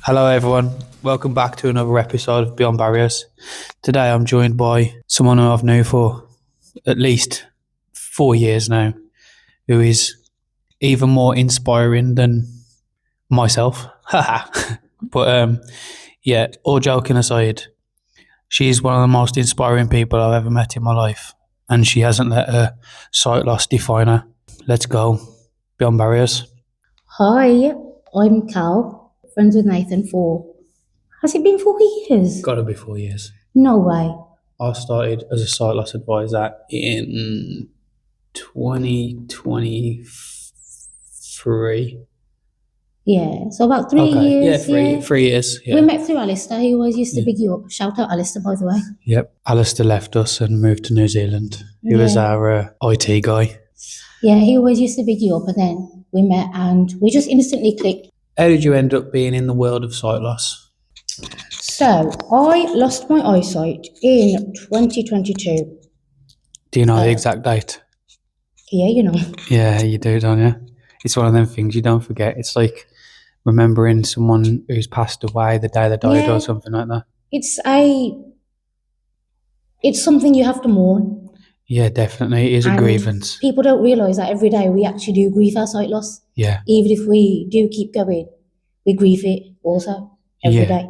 Hello everyone, welcome back to another episode of Beyond Barriers. Today I'm joined by someone who I've known for at least 4 years now, who is even more inspiring than myself. But yeah, all joking aside, she's one of the most inspiring people I've ever met in my life, and she hasn't let her sight loss define her. Let's go, Beyond Barriers. Hi, I'm Cal, friends with Nathan for. Has it been 4 years? Gotta be 4 years. No way. I started as a sight loss advisor in 2023. Yeah, so about 3 years. Yeah, 3 years. Yeah. We met through Alistair. He always used to big you up. Shout out Alistair, by the way. Yep. Alistair left us and moved to New Zealand. He was our IT guy. Yeah, he always used to big you up, and then we met and we just instantly clicked. How did you end up being in the world of sight loss? So, I lost my eyesight in 2022. Do you know the exact date? Yeah, you know. Yeah, you do, don't you? It's one of them things you don't forget. It's like remembering someone who's passed away the day they died or something like that. It's something you have to mourn. Yeah, definitely. It is a grievance. People don't realise that every day we actually do grieve our sight loss. Yeah. Even if we do keep going, we grieve it also every day.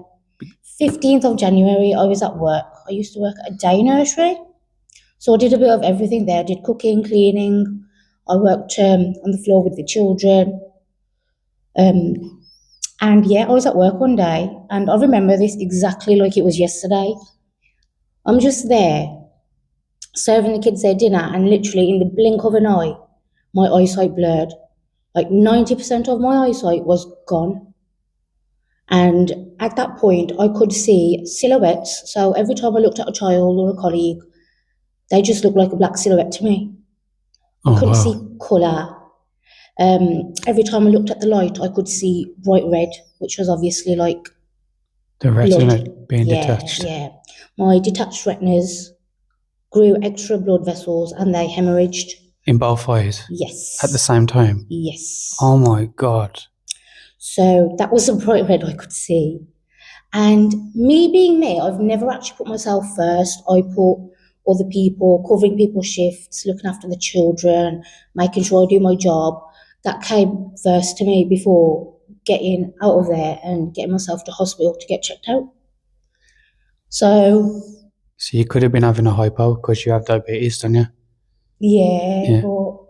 15th of January, I was at work. I used to work at a day nursery. So I did a bit of everything there. I did cooking, cleaning. I worked on the floor with the children. And yeah, I was at work one day, and I remember this exactly like it was yesterday. I'm just there, serving the kids their dinner, and literally in the blink of an eye, my eyesight blurred. Like 90% of my eyesight was gone. And at that point, I could see silhouettes. So every time I looked at a child or a colleague, they just looked like a black silhouette to me. I couldn't see colour. Every time I looked at the light, I could see bright red, which was obviously like the retina being detached. Yeah, my detached retinas grew extra blood vessels and they hemorrhaged. In both eyes? Yes. At the same time? Yes. Oh my God. So that was a bright red I could see. And me being me, I've never actually put myself first. I put other people, covering people's shifts, looking after the children, making sure I do my job. That came first to me before getting out of there and getting myself to hospital to get checked out. So you could have been having a hypo because you have diabetes, don't you? Yeah, but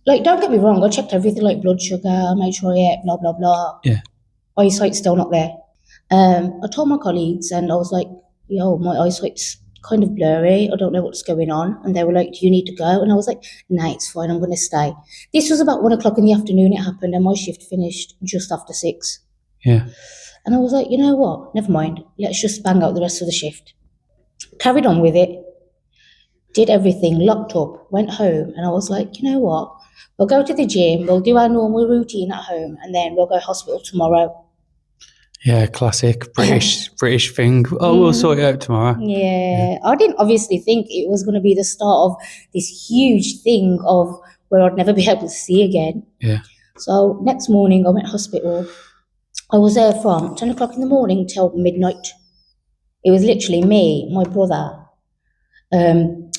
like, don't get me wrong, I checked everything like blood sugar, made sure I ate, blah, blah, blah. Yeah. Eyesight's still not there. I told my colleagues and I was like, yo, my eyesight's kind of blurry. I don't know what's going on. And they were like, do you need to go? And I was like, nah, it's fine. I'm going to stay. This was about 1 o'clock in the afternoon it happened, and my shift finished just after 6. Yeah. And I was like, you know what? Never mind. Let's just bang out the rest of the shift. Carried on with it. Did everything, locked up, went home, and I was like, you know what? We'll go to the gym, we'll do our normal routine at home, and then we'll go to hospital tomorrow. Yeah, classic British thing. Oh, we'll sort it out tomorrow. Yeah, I didn't obviously think it was going to be the start of this huge thing of where I'd never be able to see again. Yeah. So next morning I went to hospital. I was there from 10 o'clock in the morning till midnight. It was literally me, my brother,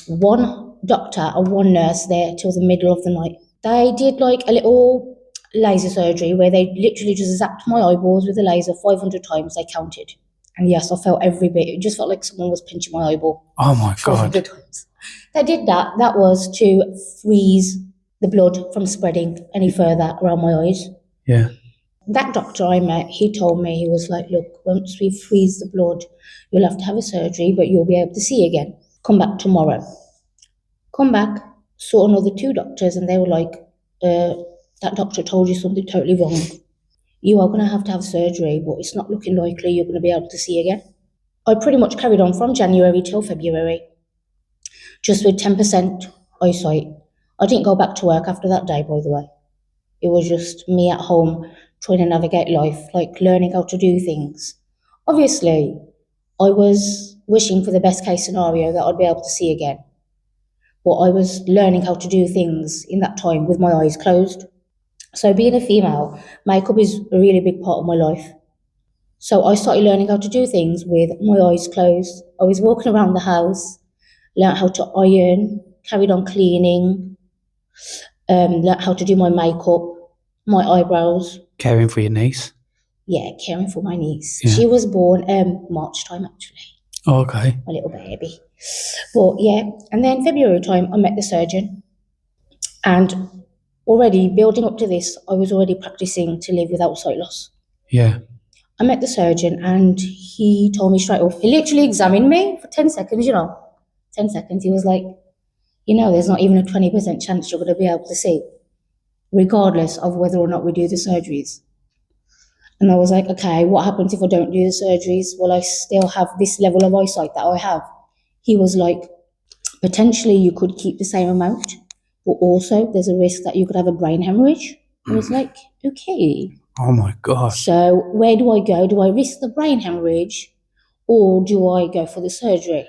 one doctor and one nurse there till the middle of the night. They did like a little laser surgery where they literally just zapped my eyeballs with a laser 500 times. They counted. And yes, I felt every bit. It just felt like someone was pinching my eyeball. Oh my God. 500 times. They did that. That was to freeze the blood from spreading any further around my eyes. Yeah. That doctor I met, he told me, he was like, look, once we freeze the blood, you'll have to have a surgery, but you'll be able to see again. Come back tomorrow. Come back, saw another 2 doctors, and they were like, that doctor told you something totally wrong. You are going to have surgery, but it's not looking likely you're going to be able to see again. I pretty much carried on from January till February, just with 10% eyesight. I didn't go back to work after that day, by the way. It was just me at home trying to navigate life, like learning how to do things. Obviously, I was wishing for the best case scenario that I'd be able to see again. But I was learning how to do things in that time with my eyes closed. So being a female, makeup is a really big part of my life. So I started learning how to do things with my eyes closed. I was walking around the house, learned how to iron, carried on cleaning, learned how to do my makeup, my eyebrows. Caring for your niece. Yeah, caring for my niece. Yeah. She was born March time actually, Oh, okay. my little baby. But yeah, and then February time I met the surgeon, and already building up to this, I was already practicing to live without sight loss. Yeah. I met the surgeon and he told me straight off. He literally examined me for 10 seconds, 10 seconds. He was like, there's not even a 20% chance you're going to be able to see, regardless of whether or not we do the surgeries. And I was like, okay, what happens if I don't do the surgeries? Will I still have this level of eyesight that I have? He was like, potentially you could keep the same amount, but also there's a risk that you could have a brain hemorrhage. I was like, okay. Oh my God. So where do I go? Do I risk the brain hemorrhage or do I go for the surgery?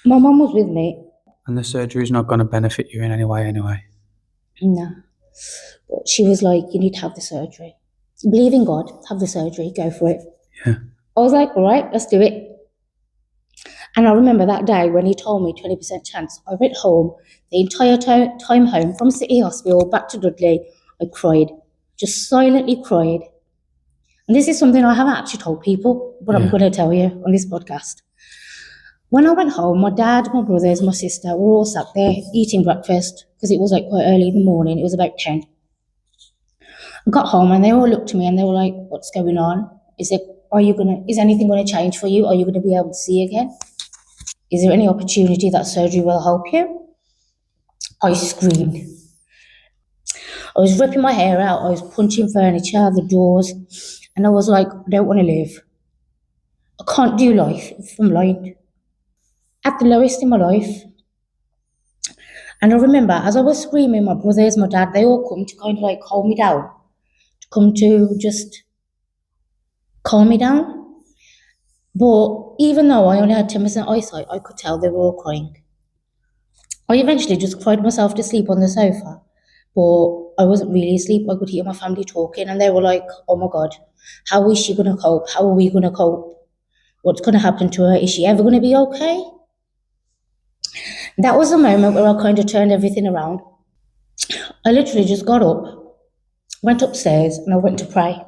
My mum was with me. And the surgery is not going to benefit you in any way anyway. No. But she was like, you need to have the surgery. Believe in God, have the surgery, go for it. Yeah. I was like, all right, let's do it. And I remember that day when he told me 20% chance, I went home, the entire time home from City Hospital back to Dudley, I cried, just silently cried. And this is something I haven't actually told people, but I'm going to tell you on this podcast. When I went home, my dad, my brothers, my sister were all sat there eating breakfast because it was like quite early in the morning. It was about 10. I got home and they all looked at me and they were like, what's going on? Is anything going to change for you? Are you going to be able to see again? Is there any opportunity that surgery will help you? I screamed. I was ripping my hair out. I was punching furniture, the doors, and I was like, I don't want to live. I can't do life if I'm blind. At the lowest in my life. And I remember as I was screaming, my brothers, my dad, they all come to kind of like hold me down, to come to just calm me down. But even though I only had 10% eyesight, I could tell they were all crying. I eventually just cried myself to sleep on the sofa, but I wasn't really asleep. I could hear my family talking, and they were like, oh my God, how is she going to cope? How are we going to cope? What's going to happen to her? Is she ever going to be okay? That was the moment where I kind of turned everything around. I literally just got up, went upstairs, and I went to pray.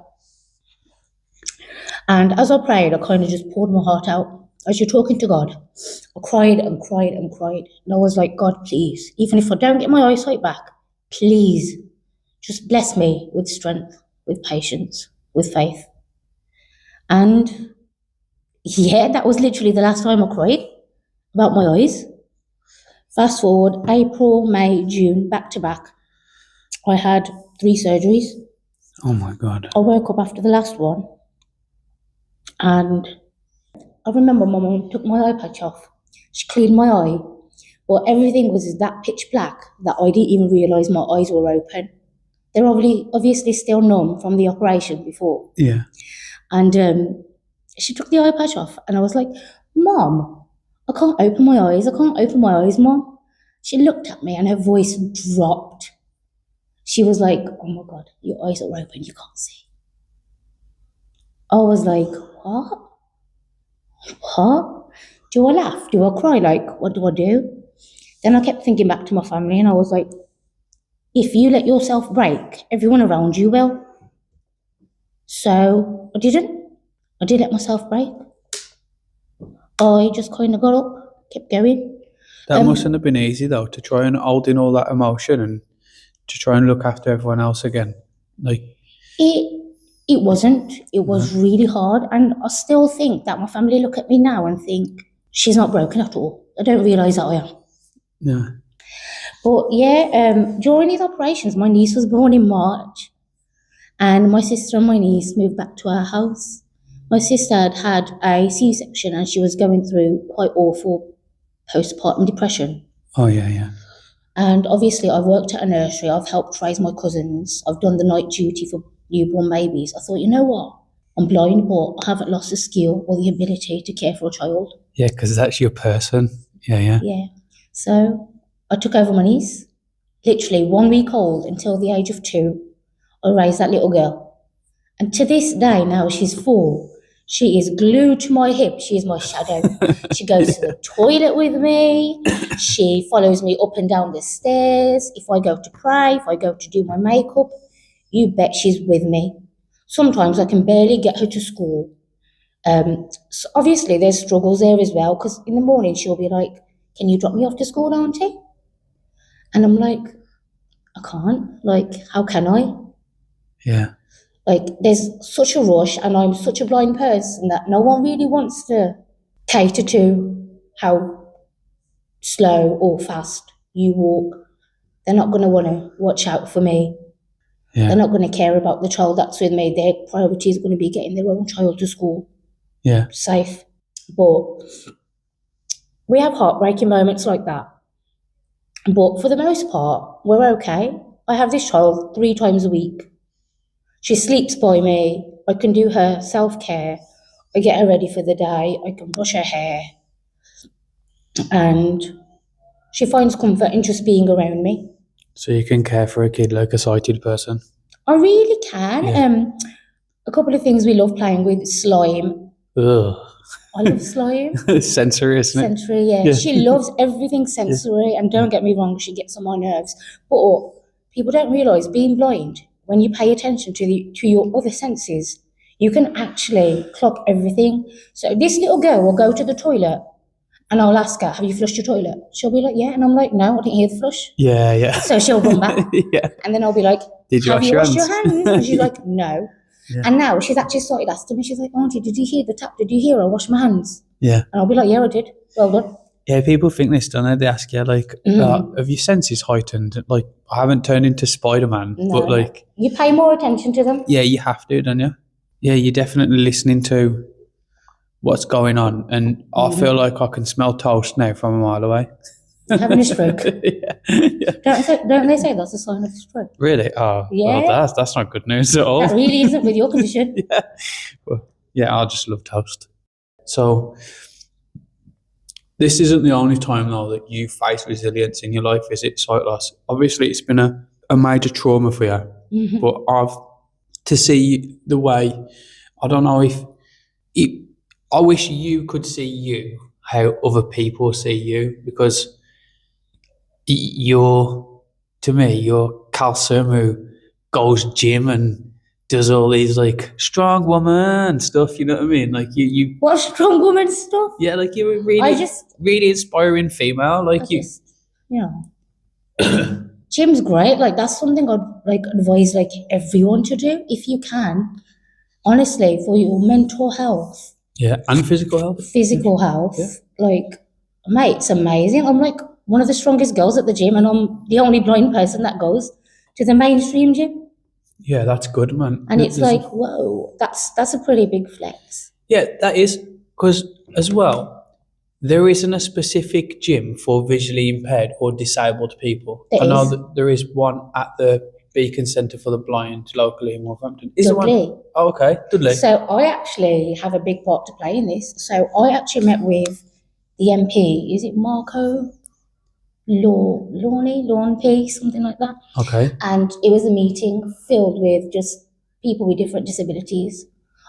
And as I prayed, I kind of just poured my heart out. As you're talking to God, I cried and cried and cried. And I was like, God, please, even if I don't get my eyesight back, please just bless me with strength, with patience, with faith. And yeah, that was literally the last time I cried about my eyes. Fast forward, April, May, June, back to back. I had 3 surgeries. Oh my God. I woke up after the last one and I remember my mum took my eye patch off. She cleaned my eye, but everything was that pitch black that I didn't even realise my eyes were open. They're obviously still numb from the operation before. Yeah. And she took the eye patch off and I was like, Mom, I can't open my eyes. I can't open my eyes, Mom. She looked at me and her voice dropped. She was like, oh my God, your eyes are open, you can't see. I was like, what? What? Do I laugh? Do I cry? Like, what do I do? Then I kept thinking back to my family and I was like, if you let yourself break, everyone around you will. So I didn't. I did let myself break. I just kind of got up, kept going. That mustn't have been easy though, to try and hold in all that emotion and to try and look after everyone else again. Like it wasn't. It was really hard, and I still think that my family look at me now and think she's not broken at all. I don't realise that I am. Yeah. But yeah, during these operations, my niece was born in March, and my sister and my niece moved back to our house. My sister had had a C-section, and she was going through quite awful postpartum depression. Oh yeah. And obviously, I've worked at a nursery. I've helped raise my cousins. I've done the night duty for newborn babies. I thought, you know what? I'm blind, but I haven't lost the skill or the ability to care for a child. Yeah, because that's your person. Yeah. Yeah. So I took over my niece, literally 1 week old until the age of 2. I raised that little girl. And to this day, now she's 4, she is glued to my hip. She is my shadow. She goes to the toilet with me. She follows me up and down the stairs. If I go to pray, if I go to do my makeup, you bet she's with me. Sometimes I can barely get her to school. So obviously, there's struggles there as well, because in the morning she'll be like, "Can you drop me off to school, auntie?" And I'm like, "I can't. Like, how can I?" Yeah. Like, there's such a rush, and I'm such a blind person that no one really wants to cater to how slow or fast you walk. They're not going to want to watch out for me. Yeah. They're not going to care about the child that's with me. Their priority is going to be getting their own child to school. Yeah. Safe. But we have heartbreaking moments like that. But for the most part, we're okay. I have this child 3 times a week. She sleeps by me. I can do her self-care. I get her ready for the day. I can brush her hair. And she finds comfort in just being around me. So you can care for a kid like a sighted person. I really can. Yeah. A couple of things we love playing with: slime. Ugh. I love slime. Sensory, isn't it? Sensory, yeah. Yeah. She loves everything sensory, and don't get me wrong, she gets on my nerves. But people don't realise, being blind, when you pay attention to your other senses, you can actually clock everything. So this little girl will go to the toilet, and I'll ask her, "Have you flushed your toilet?" She'll be like, "Yeah," and I'm like, "No, I didn't hear the flush." Yeah, yeah. So she'll run back, Yeah. and then I'll be like, Did you "Have wash you your washed your hands?" hands?" And she's like, "No." Yeah. And now she's actually started asking me. She's like, "Auntie, did you hear the tap? Did you hear I washed my hands?" Yeah. And I'll be like, "Yeah, I did. Well done." Yeah, people think this, don't they? They ask you, like, have your senses heightened? Like, I haven't turned into Spider-Man, No, but, like... you pay more attention to them. Yeah, you have to, don't you? Yeah, you're definitely listening to what's going on. And I feel like I can smell toast now from a mile away. You're having a stroke. Yeah. Don't they say that's a sign of a stroke? Really? Oh, Yeah. well, that's not good news at all. That really isn't with your condition. Yeah. Well, yeah, I just love toast. So, this isn't the only time, though, that you face resilience in your life, is it? Sight loss. Obviously, it's been a major trauma for you. But to see the way, I don't know if I wish you could see you how other people see you, because to me, you're Kalsum who goes gym and does all these like strong woman stuff. You know what I mean? Like you. What strong woman stuff? Yeah, like you're really inspiring female. Like you. Gym's great. Like, that's something I'd like advise like everyone to do if you can. Honestly, for your mental health. Yeah, and physical health. Physical health. Yeah. Like, mate, it's amazing. I'm like one of the strongest girls at the gym, and I'm the only blind person that goes to the mainstream gym. Yeah, that's good, man. And it's like, whoa, that's a pretty big flex. Yeah, that is, because as well, there isn't a specific gym for visually impaired or disabled people. I know that there is one at the Beacon Centre for the Blind locally in Wolverhampton. Is Dudley. There one? Oh, okay, Dudley. So I actually have a big part to play in this. So I actually met with the MP. Is it Marco Lawn P, something like that? Okay. And it was a meeting filled with just people with different disabilities.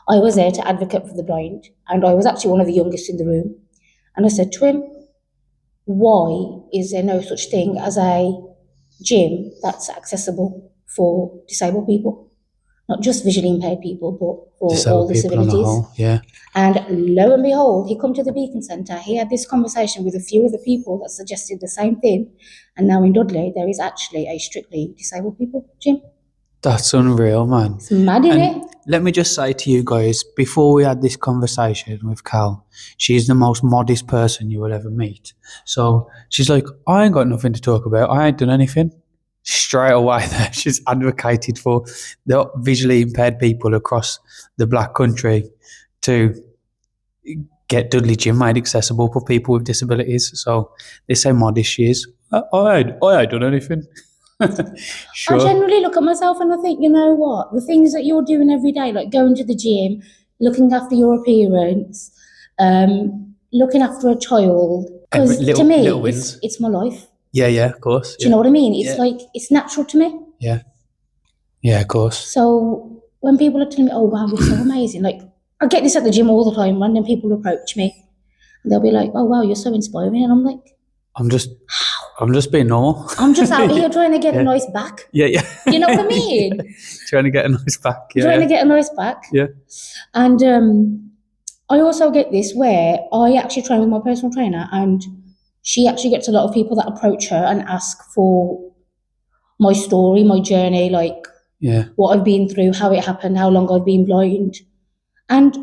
I was there to advocate for the blind, and I was actually one of the youngest in the room. And I said to him, why is there no such thing as a gym that's accessible for disabled people? Not just visually impaired people, but for all disabilities. Yeah. And lo and behold, he come to the Beacon Centre. He had this conversation with a few of the people that suggested the same thing. And now in Dudley, there is actually a strictly disabled people gym. That's unreal, man. It's mad, isn't it? Let me just say to you guys, before we had this conversation with Cal, she's the most modest person you will ever meet. So she's like, I ain't got nothing to talk about. I ain't done anything. Straight away there, she's advocated for the visually impaired people across the Black Country to get Dudley Gym made accessible for people with disabilities. So they say modest she is. I ain't done anything. Sure. I generally look at myself and I think, you know what, the things that you're doing every day, like going to the gym, looking after your appearance, looking after a child, because to me, it's my life. Yeah, of course. Do you know what I mean? It's like, it's natural to me. Yeah. Yeah, of course. So when people are telling me, "Oh wow, you're so amazing," like I get this at the gym all the time. Random people approach me, and they'll be like, "Oh wow, you're so inspiring," and I'm like, I'm just being normal. "I'm just out here trying to get a Yeah. nice back." Yeah, yeah. You know what I mean? Yeah. Trying to get a nice back. Yeah, Trying to yeah. get a nice back. Yeah. And I also get this where I actually train with my personal trainer, and she actually gets a lot of people that approach her and ask for my story, my journey, like Yeah. what I've been through, how it happened, how long I've been blind. And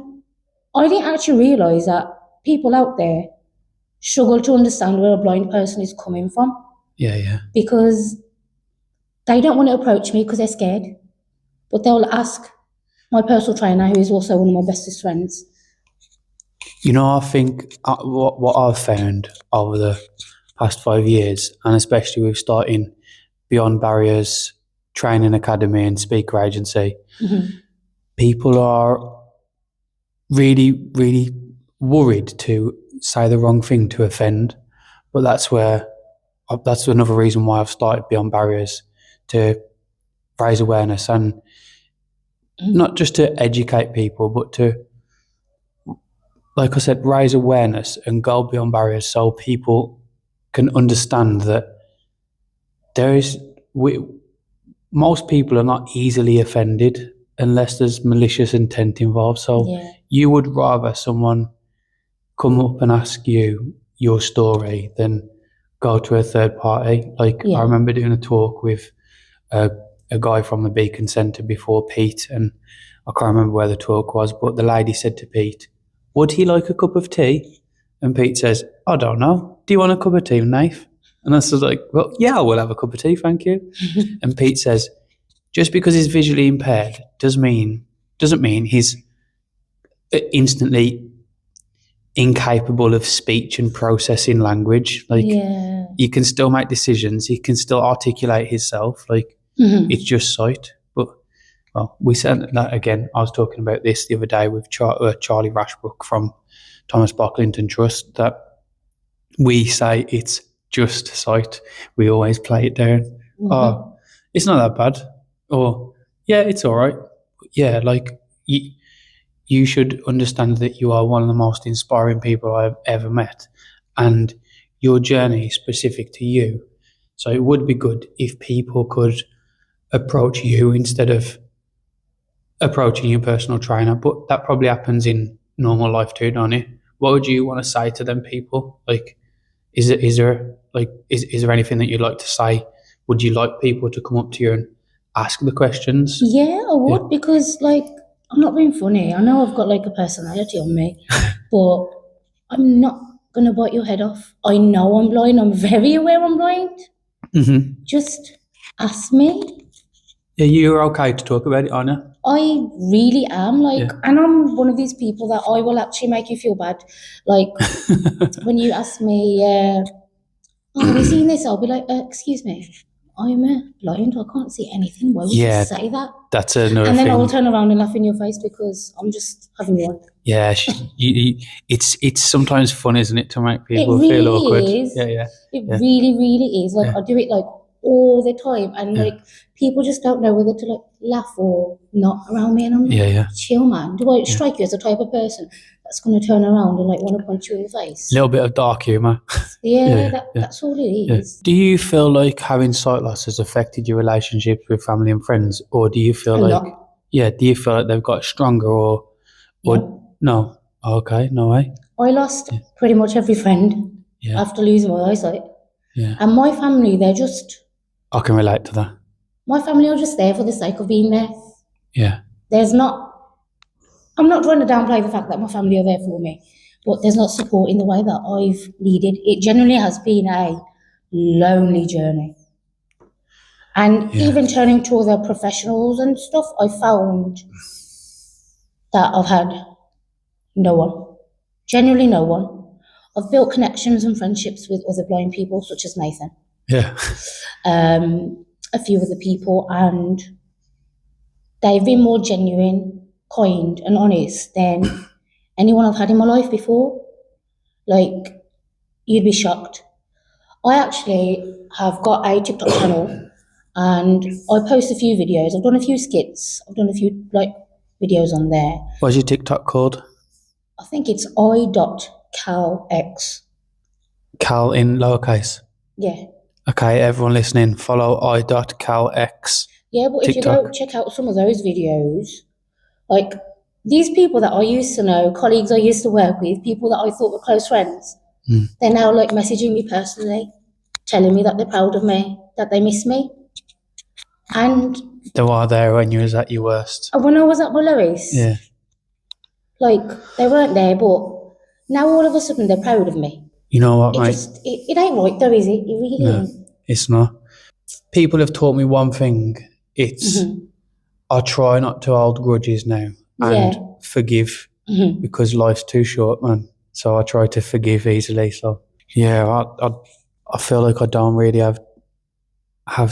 I didn't actually realise that people out there struggle to understand where a blind person is coming from Yeah, yeah. because they don't want to approach me because they're scared, but they'll ask my personal trainer, who is also one of my bestest friends. You know, I think what I've found over the past 5 years, and especially with starting Beyond Barriers Training Academy and Speaker Agency, people are really, really worried to say the wrong thing to offend. But that's another reason why I've started Beyond Barriers, to raise awareness and not just to educate people, but to, like I said, raise awareness and go beyond barriers so people can understand that most people are not easily offended unless there's malicious intent involved. So Yeah. you would rather someone come up and ask you your story than go to a third party. Like I Yeah. remember doing a talk with a guy from the Beacon Centre before, Pete, and I can't remember where the talk was, but the lady said to Pete, "Would he like a cup of tea?" And Pete says, "I don't know. Do you want a cup of tea, Nath?" And I was like, "Well, yeah, I will have a cup of tea, thank you." And Pete says, "Just because he's visually impaired doesn't mean he's instantly incapable of speech and processing language. Like, Yeah. he can still make decisions. He can still articulate himself. Like, it's just sight." But well, we said that again. I was talking about this the other day with Charlie Rashbrook from Thomas Bocklington Trust, that we say it's just sight. We always play it down. Oh, it's not that bad. Or, yeah, it's all right. Yeah, like, you should understand that you are one of the most inspiring people I've ever met, and your journey is specific to you. So it would be good if people could approach you instead of approaching your personal trainer, but that probably happens in normal life too, don't it? What would you want to say to them people? Like, is there anything that you'd like to say? Would you like people to come up to you and ask the questions? Yeah, I would, because like I'm not being funny. I know I've got like a personality on me, but I'm not gonna bite your head off. I know I'm blind. I'm very aware I'm blind. Mm-hmm. Just ask me. Yeah, you're okay to talk about it, aren't you? I really am, like, Yeah. and I'm one of these people that I will actually make you feel bad. Like when you ask me, "Oh, have you seen this?" I'll be like, "Excuse me, I'm blind. I can't see anything. Why would Yeah, you say that?" That's another And then thing. I will turn around and laugh in your face because I'm just having one. Yeah, it's sometimes fun, isn't it, to make It people feel awkward? really is. Yeah. It Yeah. really, really is. Like Yeah. I do it like all the time, and Yeah. like people just don't know whether to like laugh or not around me, and I'm like, Yeah. chill, man. Do I strike you as the type of person that's going to turn around and like want to punch you in the face? Little bit of dark humour. Yeah, Yeah. that's all it Yeah. is. Do you feel like having sight loss has affected your relationships with family and friends, or do you feel A like, lot. do you feel like they've got stronger, or No. no? Okay, no way. I lost pretty much every friend Yeah. after losing my eyesight, Yeah, and my family, I can relate to that. my family are just there for the sake of being there. Yeah, There's not I'm not trying to downplay the fact that my family are there for me, but there's not support in the way that I've needed. It generally has been a lonely journey. And even turning to other professionals and stuff, I found that I've had no one, genuinely no one. I've built connections and friendships with other blind people, such as Nathan, yeah, a few other people, and they've been more genuine, kind, and honest than anyone I've had in my life before. Like, you'd be shocked. I actually have got a TikTok channel, and I post a few videos. I've done a few skits. I've done a few videos on there. What's your TikTok called? I think it's i.calx. Cal in lowercase. Yeah. Okay, everyone listening, follow i.calx. Yeah, but if you TikTok. go check out some of those videos, like these people that I used to know, colleagues I used to work with, people that I thought were close friends, they're now like messaging me personally, telling me that they're proud of me, that they miss me. And They were there when you was at your worst. when I was at my lowest, Yeah. like they weren't there, but now all of a sudden they're proud of me. You know what, mate? It ain't right though, is it? It really ain't. It's not. People have taught me one thing. It's I try not to hold grudges now and forgive because life's too short, man. So I try to forgive easily. So yeah, I feel like I don't really have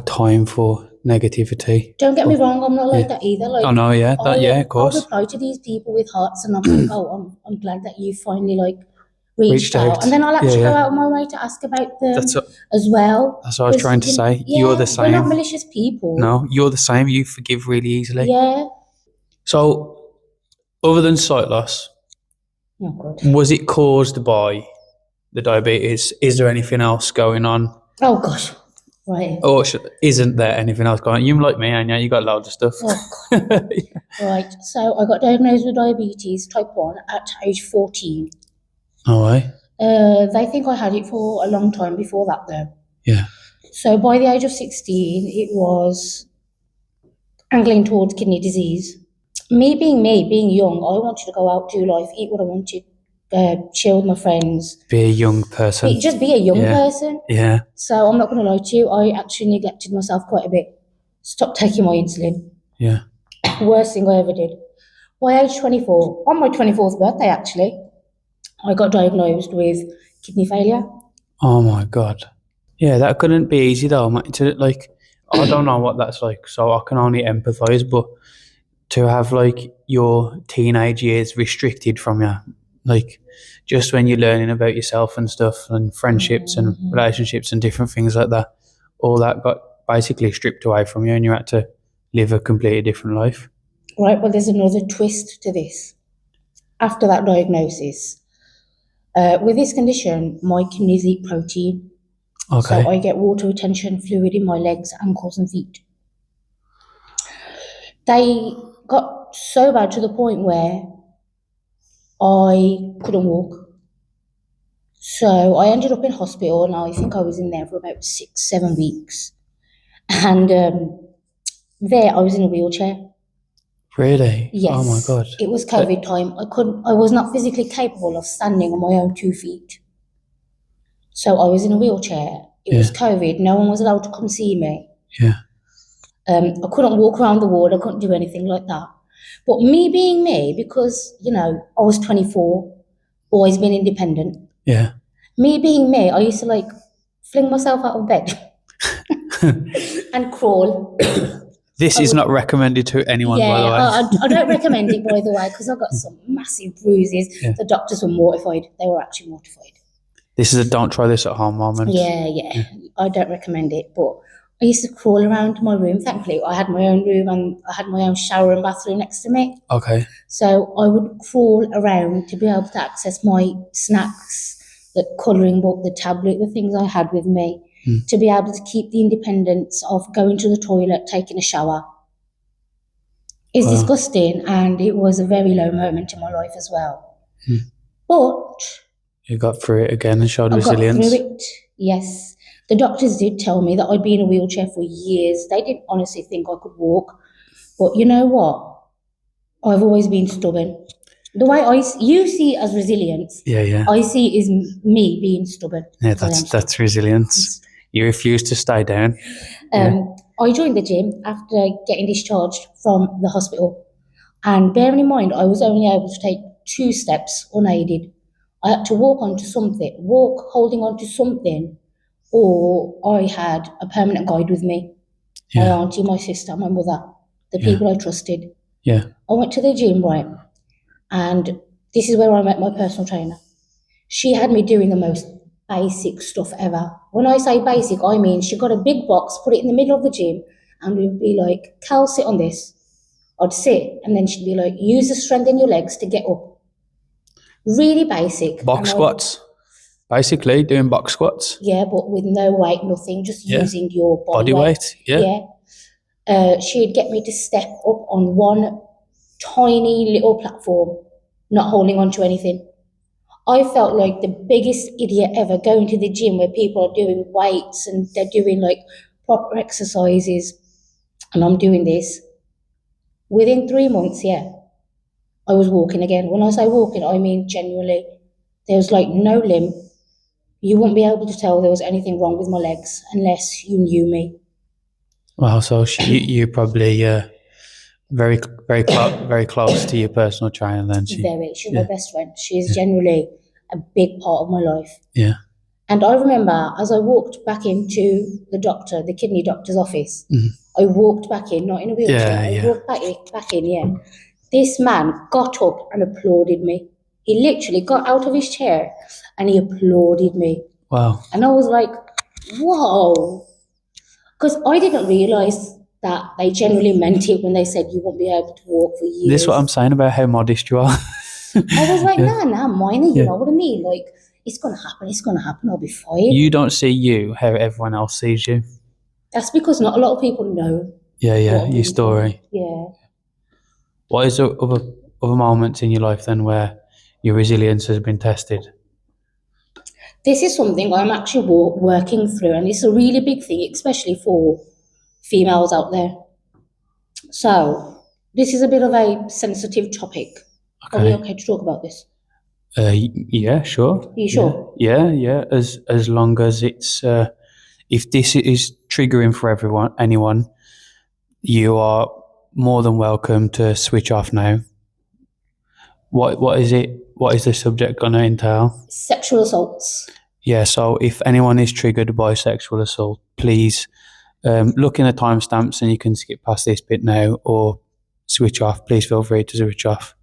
time for negativity. Don't get me wrong, I'm not like that either. Like, I know, yeah, of course. I'll reply to these people with hearts, and I'm like, oh, I'm glad that you finally reached out. And then I'll actually go out of my way to ask about them as well. That's what I was trying to say. You're the same. We're not malicious people. No, you're the same. You forgive really easily. Yeah. So, other than sight loss, was it caused by the diabetes? Is there anything else going on? Oh gosh, right. Or isn't there anything else going on? You like me, and you got loads of stuff. Oh, right. So I got diagnosed with diabetes type 1 at age 14. Oh, right. They think I had it for a long time before that, though. Yeah. So by the age of 16, it was angling towards kidney disease. Me, being young, I wanted to go out, do life, eat what I wanted, chill with my friends. Be a young person. Just be a young person. Yeah. So I'm not going to lie to you, I actually neglected myself quite a bit. Stopped taking my insulin. Yeah. Worst thing I ever did. By age 24, on my 24th birthday actually, I got diagnosed with kidney failure. Oh my God. Yeah, that couldn't be easy though, mate. I don't know what that's like, so I can only empathise, but to have your teenage years restricted from you, just when you're learning about yourself and stuff and friendships and relationships and different things like that, all that got basically stripped away from you and you had to live a completely different life. Right, well, there's another twist to this. After that diagnosis, with this condition, my kidneys eat protein. Okay. So I get water retention fluid in my legs, ankles and feet. They got so bad to the point where I couldn't walk. So I ended up in hospital, and I think I was in there for about 6-7 weeks. And there I was in a wheelchair. Really? Yes. Oh my God. It was COVID time. I was not physically capable of standing on my own 2 feet. So I was in a wheelchair. It was COVID. No one was allowed to come see me. Yeah. I couldn't walk around the ward. I couldn't do anything like that. But me being me, because, I was 24, always been independent. Yeah. Me being me, I used to fling myself out of bed and crawl. This is not recommended to anyone, by the way. I don't recommend it, by the way, because I got some massive bruises. Yeah. The doctors were mortified. They were actually mortified. This is a don't try this at home moment. Yeah. I don't recommend it, but I used to crawl around my room. Thankfully, I had my own room and I had my own shower and bathroom next to me. Okay. So I would crawl around to be able to access my snacks, the colouring book, the tablet, the things I had with me, to be able to keep the independence of going to the toilet, taking a shower. It's disgusting, and it was a very low moment in my life as well. But you got through it again and showed resilience. I got through it, yes. The doctors did tell me that I'd be in a wheelchair for years. They didn't honestly think I could walk. But you know what? I've always been stubborn. The way you see it as resilience, I see it as me being stubborn. Yeah, that's resilience. You refuse to stay down. I joined the gym after getting discharged from the hospital. And bearing in mind, I was only able to take 2 steps unaided. I had to walk holding onto something, or I had a permanent guide with me. My auntie, my sister, my mother, the people I trusted. Yeah. I went to the gym, right, and this is where I met my personal trainer. She had me doing the most basic stuff ever. When I say basic, I mean she got a big box, put it in the middle of the gym, and we'd be like, Cal, sit on this. I'd sit, and then she'd be like, use the strength in your legs to get up. Really basic. Box squats. Basically, doing box squats. Yeah, but with no weight, nothing, just using your body weight. Yeah. She'd get me to step up on one tiny little platform, not holding on to anything. I felt like the biggest idiot ever going to the gym where people are doing weights and they're doing like proper exercises, and I'm doing this. Within 3 months, I was walking again. When I say walking, I mean genuinely. There was like no limp. You wouldn't be able to tell there was anything wrong with my legs unless you knew me. Wow, so you probably very very close to your personal trainer then. She's my best friend. She's generally a big part of my life. Yeah. And I remember as I walked back into the kidney doctor's office, I walked back in, not in a wheelchair, I walked back in. This man got up and applauded me. He literally got out of his chair and he applauded me. Wow. And I was like, whoa. Because I didn't realise that they genuinely meant it when they said you won't be able to walk for years. This is what I'm saying about how modest you are. I was like, nah, minor, you know what I mean? Like, it's going to happen, I'll be fine. You don't see you how everyone else sees you. That's because not a lot of people know. Your story. Yeah. What is other moments in your life then where your resilience has been tested? This is something I'm actually working through, and it's a really big thing, especially for females out there. So, this is a bit of a sensitive topic. Okay. Are we okay to talk about this? Yeah, sure. Are you sure? Yeah. As long as it's if this is triggering for anyone, you are more than welcome to switch off now. What is it? What is the subject going to entail? Sexual assaults. Yeah, so if anyone is triggered by sexual assault, please look in the timestamps and you can skip past this bit now or switch off. Please feel free to switch off.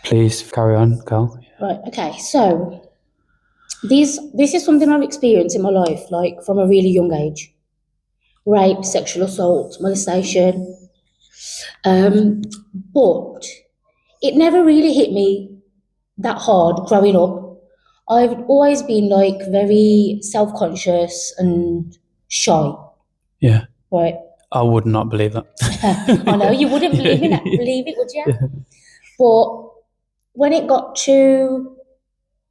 Please carry on, Cal. Right, okay, so this is something I've experienced in my life, like from a really young age. Rape, sexual assault, molestation. But it never really hit me that hard growing up. I've always been like very self-conscious and shy. Yeah. Right. I would not believe that. I know, you wouldn't believe it, would you? Yeah. But when it got to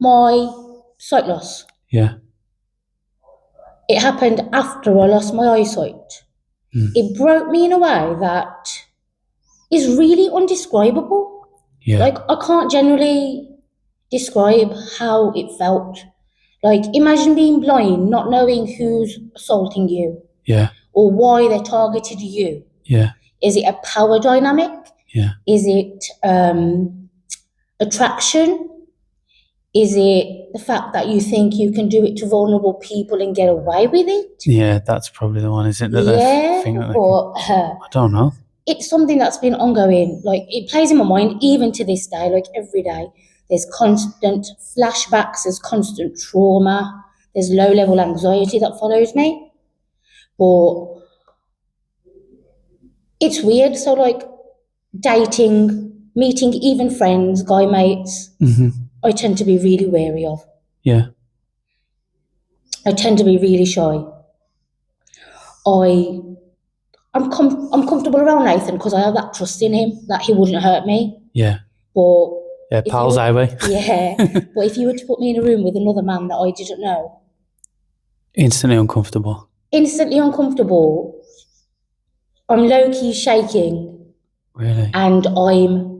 my sight loss, it happened after I lost my eyesight. It broke me in a way that is really undescribable. Yeah. Like, I can't generally describe how it felt. Like, imagine being blind, not knowing who's assaulting you. Yeah. Or why they targeted you. Yeah. Is it a power dynamic? Yeah. Is it attraction? Is it the fact that you think you can do it to vulnerable people and get away with it? Yeah, that's probably the one, isn't it? I don't know. It's something that's been ongoing. Like, it plays in my mind even to this day, like every day. There's constant flashbacks, there's constant trauma, there's low-level anxiety that follows me. But it's weird. So, like, dating, meeting even friends, guy mates, I tend to be really wary of. Yeah. I tend to be really shy. I'm comfortable around Nathan because I have that trust in him that he wouldn't hurt me. Yeah. But pals highway. Yeah. But if you were to put me in a room with another man that I didn't know, instantly uncomfortable. I'm low-key shaking. Really? And I'm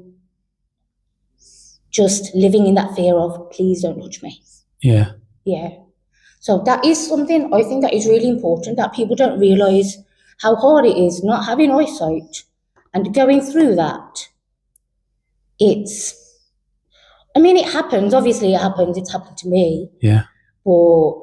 just living in that fear of, please don't touch me. Yeah. Yeah. So that is something I think that is really important, that people don't realise how hard it is not having eyesight and going through that. It happens. Obviously it happens. It's happened to me. Yeah. But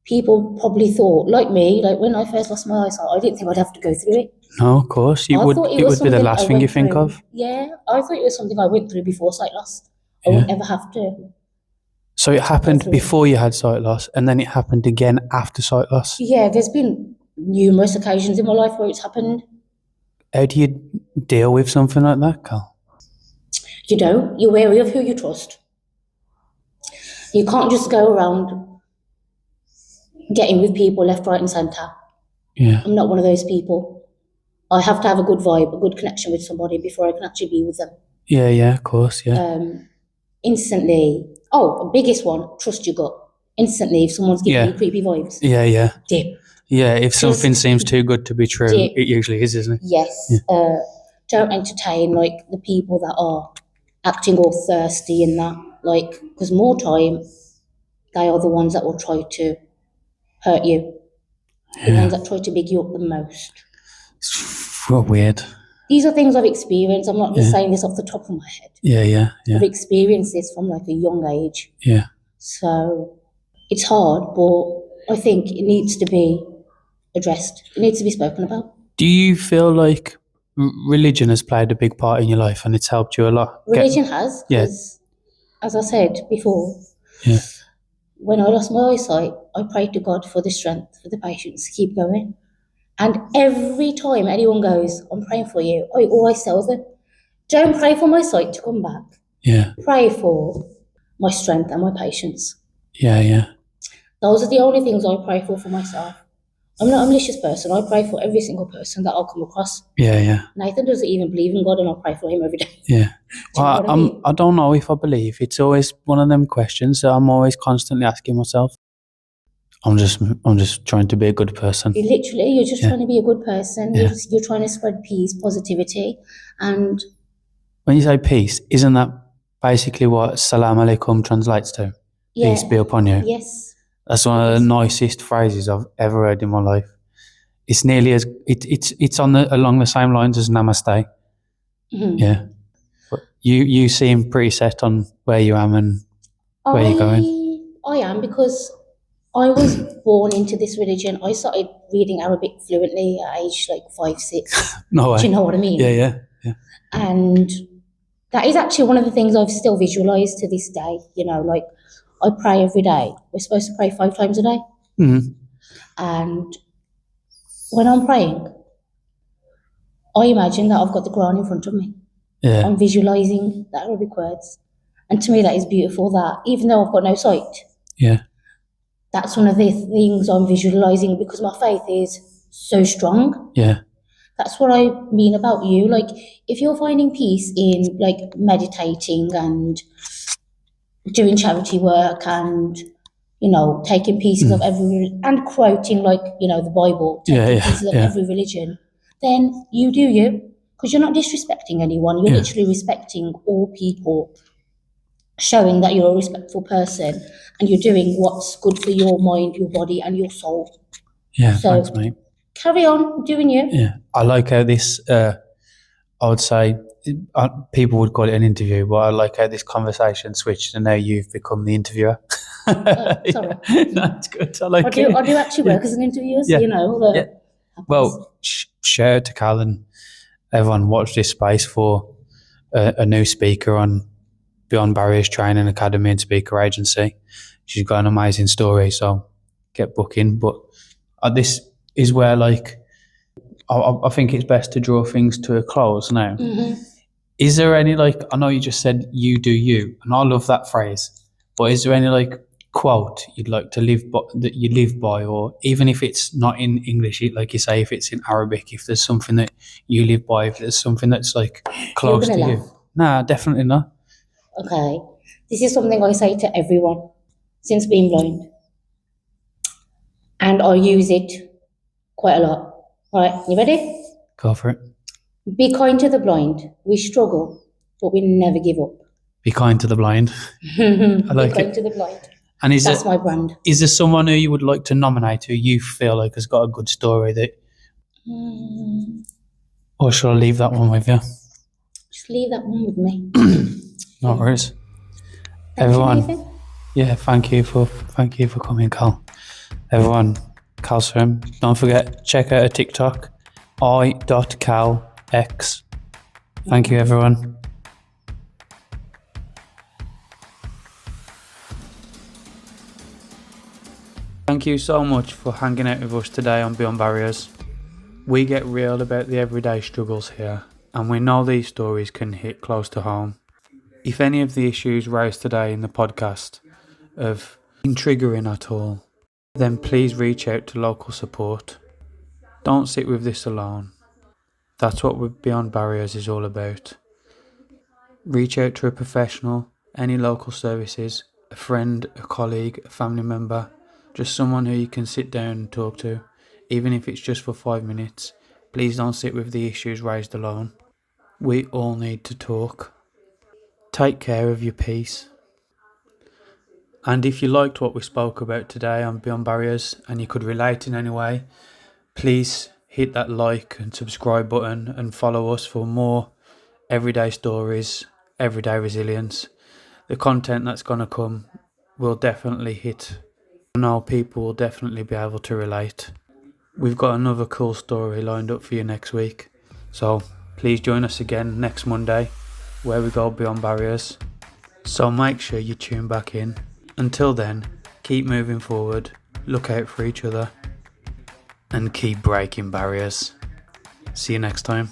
people probably thought, like me, like when I first lost my eyesight, I didn't think I'd have to go through it. No, of course. It would be the last thing you think of. Yeah. I thought it was something I went through before sight loss. I wouldn't ever have to. So it happened through. before you had sight loss, and then it happened again after sight loss. Yeah, there's been numerous occasions in my life where it's happened. How do you deal with something like that, Cal? You know, you're wary of who you trust. You can't just go around getting with people left, right, and centre. Yeah. I'm not one of those people. I have to have a good vibe, a good connection with somebody before I can actually be with them. Yeah, of course, yeah. Instantly, biggest one, trust your gut. Instantly, if someone's giving you creepy vibes, Yeah. dip. Yeah, if something seems too good to be true, dip. it usually is, isn't it? Yes. Yeah. Don't entertain like the people that are acting all thirsty and that, like, because more time they are the ones that will try to hurt you. The Yeah. ones that try to big you up the most. What weird. These are things I've experienced. I'm not just saying this off the top of my head. Yeah. I've experienced this from like a young age. Yeah. So it's hard, but I think it needs to be addressed. It needs to be spoken about. Do you feel like religion has played a big part in your life and it's helped you a lot? Religion has, because as I said before, when I lost my eyesight, I prayed to God for the strength, for the patience to keep going. And every time anyone goes, I'm praying for you, I always tell them, don't pray for my sight to come back. Yeah. Pray for my strength and my patience. Yeah. Those are the only things I pray for myself. I'm not a malicious person. I pray for every single person that I'll come across. Yeah. Nathan doesn't even believe in God, and I pray for him every day. Yeah. Well, you know what I mean? I don't know if I believe. It's always one of them questions that I'm always constantly asking myself. I'm just trying to be a good person. You're just trying to be a good person. Yeah. You're trying to spread peace, positivity, and when you say peace, isn't that basically what Salam Alaikum translates to? Yeah. Peace be upon you. Yes. That's one of the nicest phrases I've ever heard in my life. It's nearly as it's along the same lines as Namaste. Mm-hmm. Yeah, but you seem pretty set on where you am and where you're going. I am, because I was born into this religion. I started reading Arabic fluently at age like 5, 6. No way. Do you know what I mean? Yeah. And that is actually one of the things I've still visualized to this day. You know, like I pray every day. We're supposed to pray 5 times a day. Mm-hmm. And when I'm praying, I imagine that I've got the Quran in front of me. Yeah. I'm visualizing the Arabic words. And to me, that is beautiful, that even though I've got no sight, that's one of the things I'm visualizing, because my faith is so strong. Yeah. That's what I mean about you. Like, if you're finding peace in like meditating and doing charity work and, you know, taking pieces of every, and quoting like, you know, the Bible, taking pieces of every religion, then you do you, because you're not disrespecting anyone. You're literally respecting all people, showing that you're a respectful person and you're doing what's good for your mind, your body, and your soul. Yeah, so thanks, mate. Carry on doing you. Yeah, I like how this, I would say, people would call it an interview, but I like how this conversation switched and now you've become the interviewer. Sorry. No, it's good. I like it. I do actually work as an interviewer, so you know. Well, share it to Cal and everyone watch this space for a new speaker on Beyond Barriers Training Academy and Speaker Agency. She's got an amazing story, so get booking. But this is where, like, I think it's best to draw things to a close now. Mm-hmm. Is there any, like, I know you just said you do you, and I love that phrase, but is there any, like, quote you'd like to live by, that you live by, or even if it's not in English, like you say, if it's in Arabic, if there's something that you live by, if there's something that's, like, close to you? Nah, definitely not. Okay. This is something I say to everyone since being blind. And I use it quite a lot. All right, you ready? Go for it. Be kind to the blind. We struggle, but we never give up. Be kind to the blind. I like Be kind it. to the blind. And that's my brand. Is there someone who you would like to nominate who you feel like has got a good story that... Or should I leave that one with you? Just leave that one with me. No worries. Everyone, thank you for coming, Cal. Everyone, Kalsoom, don't forget, check out a TikTok, i.calx. Thank you, everyone. Thank you so much for hanging out with us today on Beyond Barriers. We get real about the everyday struggles here, and we know these stories can hit close to home. If any of the issues raised today in the podcast have been triggering at all, then please reach out to local support. Don't sit with this alone. That's what Beyond Barriers is all about. Reach out to a professional, any local services, a friend, a colleague, a family member, just someone who you can sit down and talk to, even if it's just for 5 minutes. Please don't sit with the issues raised alone. We all need to talk. Take care of your peace. And if you liked what we spoke about today on Beyond Barriers and you could relate in any way, please hit that like and subscribe button and follow us for more everyday stories, everyday resilience. The content that's going to come will definitely hit. I know people will definitely be able to relate. We've got another cool story lined up for you next week. So please join us again next Monday where we go beyond barriers. So make sure you tune back in. Until then, keep moving forward, look out for each other, and keep breaking barriers. See you next time.